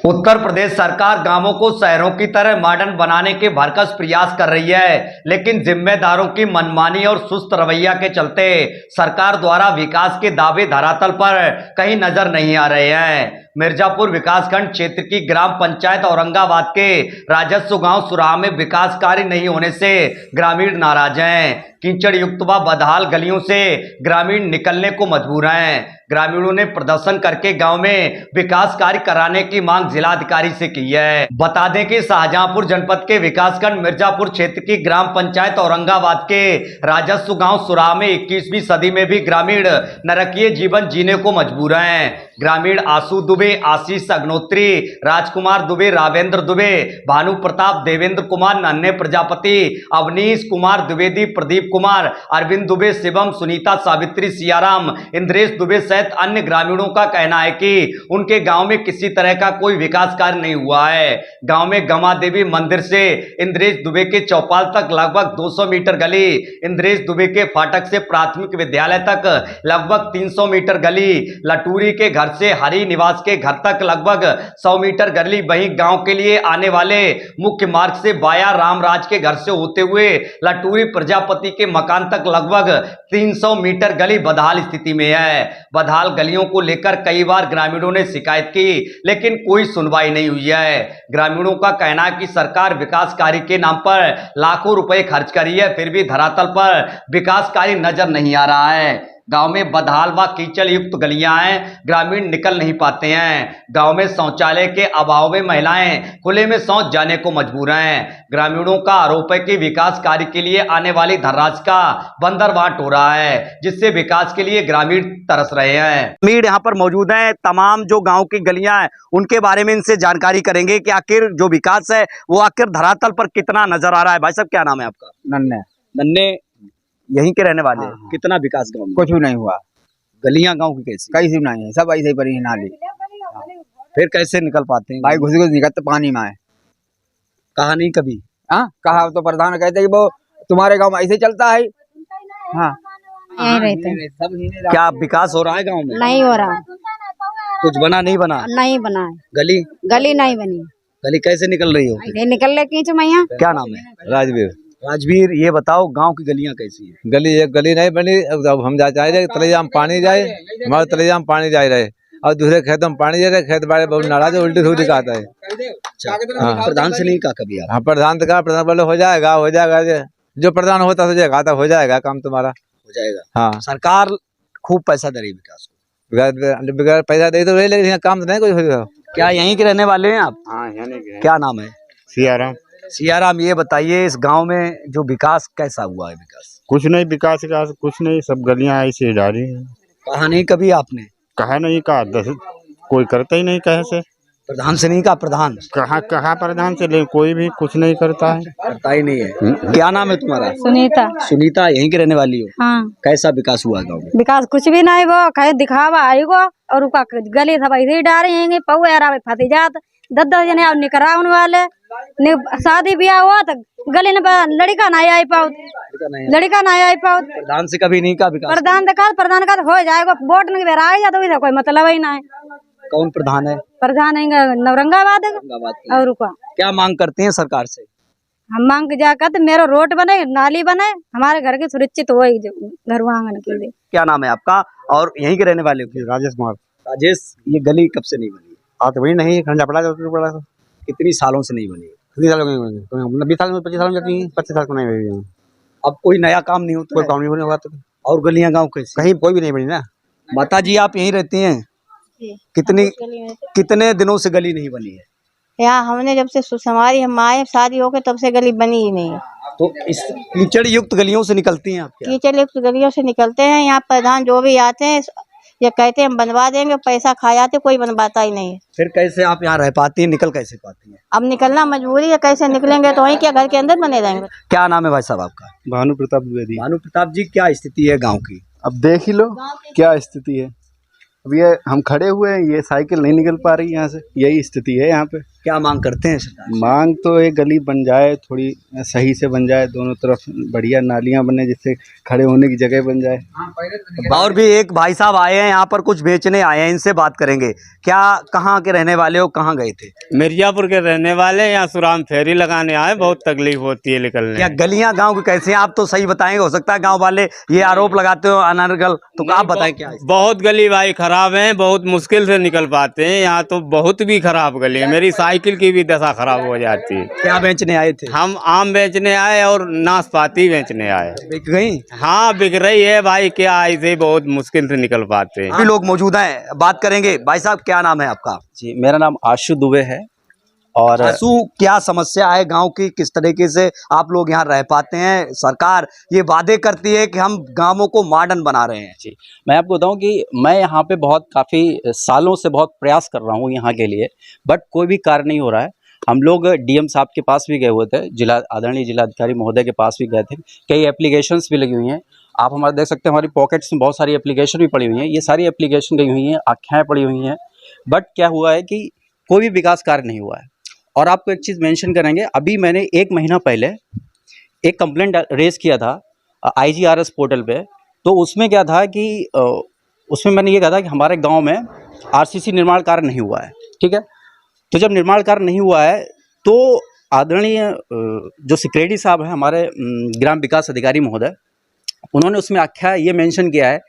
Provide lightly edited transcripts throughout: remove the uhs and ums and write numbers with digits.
उत्तर प्रदेश सरकार गांवों को शहरों की तरह मॉडर्न बनाने के भरकस प्रयास कर रही है, लेकिन जिम्मेदारों की मनमानी और सुस्त रवैया के चलते सरकार द्वारा विकास के दावे धरातल पर कहीं नजर नहीं आ रहे हैं। मिर्जापुर विकासखंड क्षेत्र की ग्राम पंचायत औरंगाबाद के राजस्व गांव सुराह में विकास कार्य नहीं होने से ग्रामीण नाराज हैं। कीचड़ युक्त व बदहाल गलियों से ग्रामीण निकलने को मजबूर हैं। ग्रामीणों ने प्रदर्शन करके गांव में विकास कार्य कराने की मांग जिलाधिकारी से की है। बता दें कि शाहजहांपुर जनपद के विकासखंड मिर्जापुर क्षेत्र की ग्राम पंचायत औरंगाबाद के राजस्व गांव सुराह में 21वीं सदी में भी ग्रामीण नरकीय जीवन जीने को मजबूर हैं। ग्रामीण आशु दुबे, आशीष अग्नोत्री, राजकुमार दुबे, रावेंद्र दुबे, भानु प्रताप, देवेंद्र कुमार, नन्हे प्रजापति, अवनीश कुमार द्विवेदी, प्रदीप कुमार, अरविंद दुबे, शिवम, सुनीता, सावित्री, सियाराम, इंद्रेश दुबे सहित अन्य ग्रामीणों का कहना है कि उनके गांव में किसी तरह का कोई विकास कार्य नहीं हुआ है। गांव में गमा देवी मंदिर से इंद्रेश दुबे के चौपाल तक लगभग 200 मीटर गली, इंद्रेश दुबे के फाटक से प्राथमिक विद्यालय तक लगभग 300 मीटर गली, लटूरी के घर से हरि निवास के घर तक लगभग 100 मीटर गली, वहीं गांव के लिए आने वाले मुख्य मार्ग से बाया रामराज के घर से होते हुए लटूरी प्रजापति के मकान तक लगभग 300 मीटर गली बदहाल स्थिति में है। बदहाल गलियों को लेकर कई बार ग्रामीणों ने शिकायत की, लेकिन कोई सुनवाई नहीं हुई है। ग्रामीणों का कहना है कि सरकार विकास कार्य के नाम पर लाखों रुपए खर्च करी है, फिर भी धरातल पर विकास कार्य नजर नहीं आ रहा है। गांव में बदहाल व कीचड़ युक्त गलियां हैं, ग्रामीण निकल नहीं पाते हैं। गांव में शौचालय के अभाव में महिलाएं खुले में शौच जाने को मजबूर हैं। ग्रामीणों का आरोप है कि विकास कार्य के लिए आने वाली धनराशि का बंदरबांट हो रहा है, जिससे विकास के लिए ग्रामीण तरस रहे हैं। ग्रामीण यहाँ पर मौजूद हैं, तमाम जो गाँव की गलियां हैं उनके बारे में इनसे जानकारी करेंगे कि आखिर जो विकास है वो आखिर धरातल पर कितना नजर आ रहा है। भाई साहब, क्या नाम है आपका? नन्हे। नन्हे यहीं के रहने वाले? हाँ। कितना विकास गांव में? कुछ भी नहीं हुआ। गलियां गांव की कैसी? कैसी नहीं है, सब ऐसे ही पड़ी है नाली। फिर कैसे निकल पाते हैं भाई घुस घुस निकलते पानी में है। कहा नहीं कभी? हाँ, कहा तो प्रधान कहते कि वो तुम्हारे गांव में ऐसे चलता है। हाँ, क्या विकास हो रहा है गांव में? नहीं हो रहा। कुछ बना नहीं बना? नहीं बना है। गली नहीं बनी। गली कैसे निकल रही हो? ये निकल ले कीचड़ मैया। क्या नाम है? राजवीर। राजवीर, ये बताओ गांव की गलियां कैसी है? गली एक गली नहीं बनी। अब हम जा रहे तलैया में पानी जाए, हमारे तलैया में पानी जा रहे और दूसरे खेतों में पानी जा रहे। खेत बारे बहुत नाराज, उल्टी धूल आता है। प्रधान से नहीं कहा कभी आप? हाँ, प्रधान तो कहा, प्रधान बोले हो जाएगा हो जाएगा, जो प्रधान होता हो जाएगा, हो जाएगा काम तुम्हारा, हो जाएगा। हाँ, सरकार खूब पैसा दे रही है विकास को। बगैर पैसा दे तो लेकिन काम तो नहीं कुछ होगा। क्या यहीं के रहने वाले हैं आप? हाँ, यहाँ के। क्या नाम है? सियाराम। सियाराम, ये बताइए इस गांव में जो विकास कैसा हुआ है? विकास कुछ नहीं, विकास का कुछ नहीं, सब गलियां ऐसे जा रही हैं। कहा नहीं कभी आपने? कहा नहीं, कहा कोई करता ही नहीं। कहे से प्रधान से नहीं कहा? प्रधान कहा प्रधान से, लेकिन कोई भी कुछ नहीं करता है। करता ही नहीं है। क्या नाम है तुम्हारा? सुनीता। सुनीता, यहीं के रहने वाली हो? हाँ। कैसा विकास हुआ गाँव में? विकास कुछ भी नहीं वो कहे दिखावा आएगो और उका गली सब ऐसे ही डालेंगे। पौरा फंसी जात 10 जने और निकराउन वाले शादी ब्याह हुआ तो गली ने लड़का नहीं आई पाओ, लड़का नहीं आई पाओ। प्रधान से कभी नहीं कहा विकास? प्रधान का हो जाएगा, वोट नहीं बेरा आ जाता, कोई मतलब ही नहीं। कौन प्रधान है? प्रधान औरंगाबाद और रुका। क्या मांग करते हैं सरकार से? हम मांग जाकर तो मेरा रोड बने, नाली बने, हमारे घर की सुरक्षित हो घर आंगन के लिए। क्या नाम है आपका और यहीं के रहने वाले हो? राजेश कुमार। राजेश, ये गली कब से नहीं बनी? तो वही नहीं, खंडा पड़ा पड़ा। कितनी सालों से नहीं बनी? 20 साल में 25 साल में जाती है, 25 साल को नहीं हुई। अब कोई नया काम नहीं होता? कोई काम नहीं होने हुआ तो। और गलियां गाँव कैसे? कहीं कोई भी नहीं बनी ना। माता जी, आप यहीं रहती हैं? कितने दिनों से गली नहीं बनी है? यहाँ हमने जब से हमारी हम आए शादी होके तब से गली बनी ही नहीं है। तो इस कीचड़ युक्त गलियों से निकलती हैं आप क्या? कीचड़ युक्त गलियों से निकलते हैं। यहाँ प्रधान जो भी आते हैं ये कहते हैं हम बनवा देंगे, पैसा खा जाते, कोई बनवाता ही नहीं है। फिर कैसे आप यहाँ रह पाती हैं, निकल कैसे पाती हैं? अब निकलना मजबूरी है, कैसे निकलेंगे? तो वहीं क्या घर के अंदर बने रहेंगे। क्या नाम है भाई साहब आपका? भानु प्रताप द्विवेदी। भानु प्रताप जी, क्या स्थिति है गाँव की? अब देख ही लो क्या स्थिति है। अब ये हम खड़े हुए हैं, ये साइकिल नहीं निकल पा रही यहाँ से, यही स्थिति है यहाँ पे। क्या मांग करते हैं सरकार से? मांग तो एक गली बन जाए, थोड़ी सही से बन जाए, दोनों तरफ बढ़िया नालियां बने, जिससे खड़े होने की जगह बन जाए। और भी एक भाई साहब आए हैं यहाँ पर, कुछ बेचने आए हैं, इनसे बात करेंगे। क्या, कहाँ के रहने वाले हो, कहाँ गए थे? मिर्जापुर के रहने वाले, यहाँ सुराम फेरी लगाने आए। बहुत तकलीफ होती है निकलने। क्या गलियां गांव की कैसे हैं? आप तो सही बताएंगे, हो सकता है गांव वाले ये आरोप लगाते हो अनर्गल, तो आप बताएं क्या है? बहुत गली भाई खराब है, बहुत मुश्किल से निकल पाते हैं। यहाँ तो बहुत भी खराब गली है, मेरी साइकिल की भी दशा खराब हो जाती है। क्या बेचने आए थे? हम आम बेचने आए और नाशपाती बेचने आए। बिक गई? हाँ बिक रही है भाई, क्या ऐसे बहुत मुश्किल से निकल पाते हैं। भी लोग मौजूद हैं, बात करेंगे। भाई साहब क्या नाम है आपका? जी, मेरा नाम आशु दुबे है। और आशु, क्या समस्या है गांव की, किस तरीके से आप लोग यहाँ रह पाते हैं? सरकार ये वादे करती है कि हम गांवों को मॉडर्न बना रहे हैं। जी, मैं आपको बताऊं कि मैं यहाँ पे काफ़ी सालों से बहुत प्रयास कर रहा हूँ यहाँ के लिए, बट कोई भी कार्य नहीं हो रहा है। हम लोग डीएम साहब के पास भी गए हुए थे, आदरणीय जिलाधिकारी महोदय के पास भी गए थे। कई एप्लीकेशंस भी लगी हुई हैं, आप हमारे देख सकते हैं, हमारी पॉकेट्स में बहुत सारी एप्लीकेशन भी पड़ी हुई हैं। ये सारी एप्लीकेशन गई हुई हैं, आख्याएँ पड़ी हुई हैं, बट क्या हुआ है कि कोई भी विकास कार्य नहीं हुआ है। और आपको एक चीज़ मेंशन करेंगे, अभी मैंने 1 महीना पहले एक कंप्लेंट रेज़ किया था IGRS पोर्टल पे। तो उसमें क्या था कि उसमें मैंने ये कहा था कि हमारे गांव में RCC निर्माण कार्य नहीं हुआ है, ठीक है। तो जब निर्माण कार्य नहीं हुआ है तो आदरणीय जो सेक्रेटरी साहब हैं हमारे ग्राम विकास अधिकारी महोदय, उन्होंने उसमें आख्या ये मेंशन किया है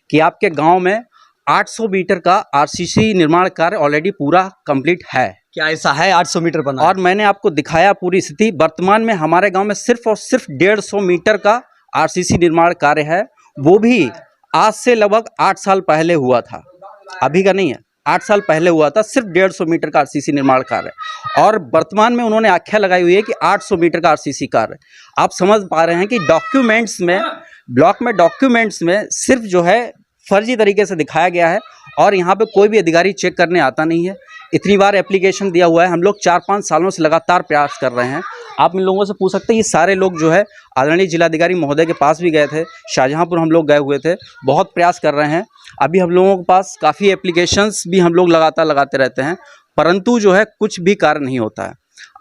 कि आपके गाँव में 800 मीटर का RCC निर्माण कार्य ऑलरेडी पूरा कंप्लीट है। क्या ऐसा है? 800 मीटर बना? और मैंने आपको दिखाया पूरी स्थिति। वर्तमान में हमारे गांव में सिर्फ और सिर्फ 150 मीटर का RCC निर्माण कार्य है, वो भी आज से लगभग 8 साल पहले हुआ था, अभी का नहीं है। 8 साल पहले हुआ था, सिर्फ 150 मीटर का RCC निर्माण कार्य। और वर्तमान में उन्होंने आख्या लगाई हुई है कि 800 मीटर का RCC कार्य। आप समझ पा रहे हैं कि डॉक्यूमेंट्स में, ब्लॉक में डॉक्यूमेंट्स में सिर्फ जो है फर्जी तरीके से दिखाया गया है, और यहाँ पे कोई भी अधिकारी चेक करने आता नहीं है। इतनी बार एप्लीकेशन दिया हुआ है, हम लोग 4-5 सालों से लगातार प्रयास कर रहे हैं। आप इन लोगों से पूछ सकते हैं, ये सारे लोग जो है आदरणीय जिलाधिकारी महोदय के पास भी गए थे, शाहजहांपुर हम लोग गए हुए थे, बहुत प्रयास कर रहे हैं। अभी हम लोगों के पास काफ़ी एप्लीकेशंस भी हम लोग लगातार लगाते रहते हैं, परंतु जो है कुछ भी कार्य नहीं होता है।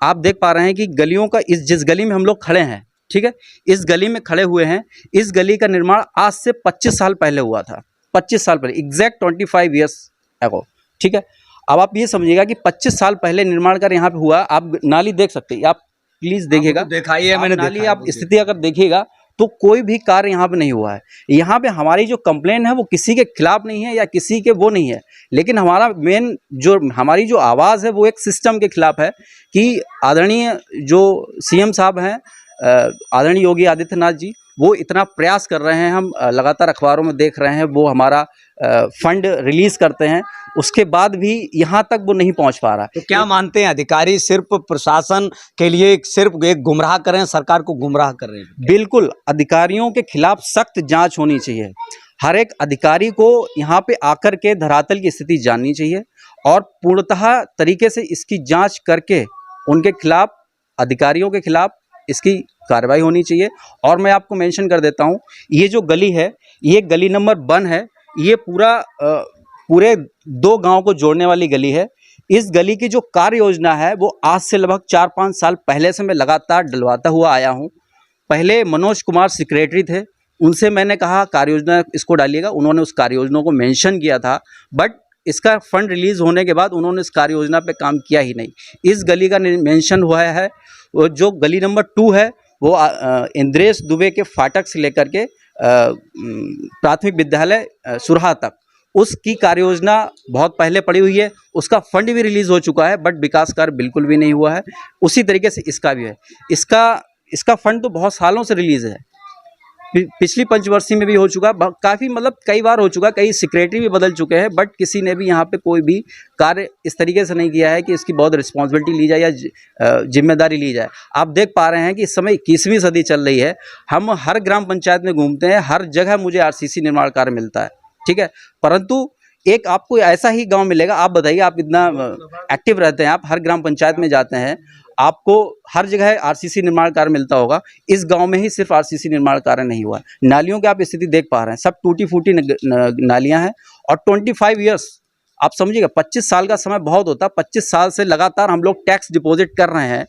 आप देख पा रहे हैं कि गलियों का, जिस गली में हम लोग खड़े हैं, ठीक है, इस गली में खड़े हुए हैं, इस गली का निर्माण आज से 25 साल पहले हुआ था। 25 साल पहले, एग्जैक्ट 25 ईयर्स एगो, ठीक है। अब आप ये समझिएगा कि 25 साल पहले निर्माण कार्य यहाँ पे हुआ। आप नाली देख सकते हैं, आप प्लीज देखिएगा, दिखाइए, मैंने नाली आप स्थिति अगर देखिएगा तो कोई भी कार्य यहाँ पे नहीं हुआ है। यहाँ पे हमारी जो कंप्लेन है वो किसी के खिलाफ नहीं है या किसी के वो नहीं है, लेकिन हमारा मेन जो हमारी जो आवाज़ है वो एक सिस्टम के खिलाफ है कि आदरणीय जो CM साहब हैं, आदरणीय योगी आदित्यनाथ जी, वो इतना प्रयास कर रहे हैं, हम लगातार अखबारों में देख रहे हैं, वो हमारा फंड रिलीज करते हैं, उसके बाद भी यहाँ तक वो नहीं पहुँच पा रहा। तो क्या मानते हैं अधिकारी सिर्फ प्रशासन के लिए सिर्फ एक गुमराह कर रहे हैं, सरकार को गुमराह कर रहे हैं? बिल्कुल, अधिकारियों के खिलाफ सख्त जांच होनी चाहिए। हर एक अधिकारी को यहाँ पे आकर के धरातल की स्थिति जाननी चाहिए और पूर्णतः तरीके से इसकी जांच करके उनके खिलाफ, अधिकारियों के खिलाफ इसकी कार्रवाई होनी चाहिए। और मैं आपको मेंशन कर देता हूँ, ये जो गली है, ये गली नंबर 1 है, ये पूरे 2 गांव को जोड़ने वाली गली है। इस गली की जो कार्य योजना है वो आज से लगभग 4-5 साल पहले से मैं लगातार डलवाता हुआ आया हूँ। पहले मनोज कुमार सेक्रेटरी थे, उनसे मैंने कहा कार्य योजना इसको डालिएगा, उन्होंने उस कार्य योजना को मेंशन किया था, बट इसका फंड रिलीज होने के बाद उन्होंने इस कार्य योजना पे काम किया ही नहीं। इस गली का मेंशन हुआ है, जो गली नंबर 2 है वो इंद्रेश दुबे के फाटक से लेकर के प्राथमिक विद्यालय सुरहा तक, उसकी कार्य योजना बहुत पहले पड़ी हुई है, उसका फंड भी रिलीज हो चुका है, बट विकास कार्य बिल्कुल भी नहीं हुआ है। उसी तरीके से इसका भी है, इसका फंड तो बहुत सालों से रिलीज है, पिछली पंचवर्षीय में भी हो चुका, काफ़ी मतलब कई बार हो चुका, कई सेक्रेटरी भी बदल चुके हैं, बट किसी ने भी यहाँ पे कोई भी कार्य इस तरीके से नहीं किया है कि इसकी बहुत रिस्पॉन्सिबिलिटी ली जाए या जिम्मेदारी ली जाए। आप देख पा रहे हैं कि इस समय 21वीं सदी चल रही है, हम हर ग्राम पंचायत में घूमते हैं, हर जगह मुझे RCC निर्माण कार्य मिलता है, ठीक है, परंतु एक आपको ऐसा ही गाँव मिलेगा। आप बताइए, आप इतना एक्टिव रहते हैं, आप हर ग्राम पंचायत में जाते हैं, आपको हर जगह RCC निर्माण कार्य मिलता होगा। इस गांव में ही सिर्फ RCC निर्माण कार्य नहीं हुआ है। नालियों की आप स्थिति देख पा रहे हैं, सब टूटी फूटी नालियां हैं और 25 ईयर्स आप समझिएगा 25 साल का समय बहुत होता है। 25 साल से लगातार हम लोग टैक्स डिपॉजिट कर रहे हैं।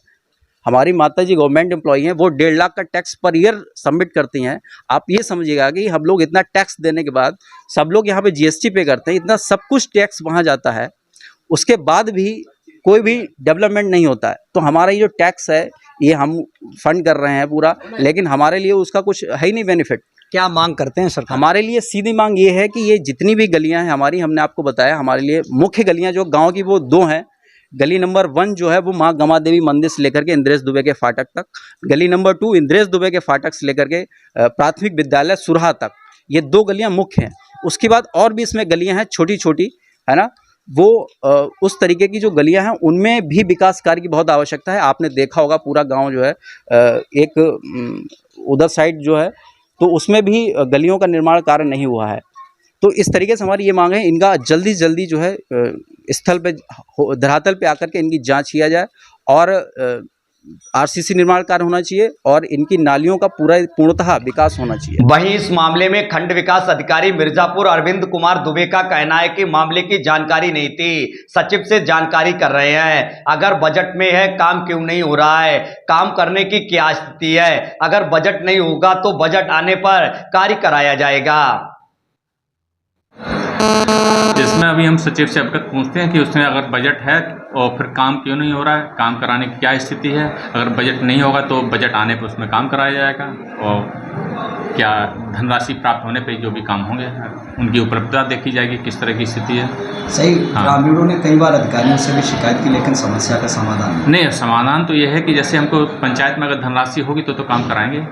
हमारी माता जी गवर्नमेंट एम्प्लॉई हैं, वो 1.5 लाख का टैक्स पर ईयर सबमिट करती हैं। आप ये समझिएगा कि हम लोग इतना टैक्स देने के बाद, सब लोग यहाँ पे जीएसटी पे करते हैं, इतना सब कुछ टैक्स वहाँ जाता है, उसके बाद भी कोई भी डेवलपमेंट नहीं होता है। तो हमारा ये जो टैक्स है ये हम फंड कर रहे हैं पूरा, लेकिन हमारे लिए उसका कुछ है ही नहीं बेनिफिट। क्या मांग करते हैं सरकार? हमारे लिए सीधी मांग ये है कि ये जितनी भी गलियां हैं हमारी, हमने आपको बताया हमारे लिए मुख्य गलियां जो गांव की वो 2 हैं। गली नंबर 1 जो है वो माँ गमा देवी मंदिर से लेकर के इंद्रेश दुबे के फाटक तक, गली नंबर 2 इंद्रेश दुबे के फाटक से लेकर के प्राथमिक विद्यालय सुरहा तक, ये 2 गलियां मुख्य हैं। उसके बाद और भी इसमें गलियां हैं छोटी छोटी, है ना, वो उस तरीके की जो गलियां हैं उनमें भी विकास कार्य की बहुत आवश्यकता है। आपने देखा होगा पूरा गांव जो है एक उधर साइड जो है तो उसमें भी गलियों का निर्माण कार्य नहीं हुआ है। तो इस तरीके से हमारी ये मांग है, इनका जल्दी जल्दी जो है स्थल पे धरातल पे आकर के इनकी जांच किया जाए और आरसीसी निर्माण कार्य होना चाहिए और इनकी नालियों का पूर्णतः विकास होना चाहिए। वहीं इस मामले में खंड विकास अधिकारी मिर्जापुर अरविंद कुमार दुबे का कहना है कि मामले की जानकारी नहीं थी, सचिव से जानकारी कर रहे हैं। अगर बजट में है काम क्यों नहीं हो रहा है, काम करने की क्या स्थिति है, अगर बजट नहीं होगा तो बजट आने पर कार्य कराया जाएगा। जिसमें अभी हम सचिव से अवगत पूछते हैं कि उसमें अगर बजट है और फिर काम क्यों नहीं हो रहा है, काम कराने की क्या स्थिति है, अगर बजट नहीं होगा तो बजट आने पर उसमें काम कराया जाएगा और क्या धनराशि प्राप्त होने पे जो भी काम होंगे उनकी उपलब्धता देखी जाएगी, किस तरह की स्थिति है। सही। हाँ। ग्रामीणों ने कई बार अधिकारियों से भी शिकायत की, लेकिन समस्या का समाधान नहीं, समाधान तो ये है कि जैसे हमको पंचायत में अगर धनराशि होगी तो काम कराएंगे।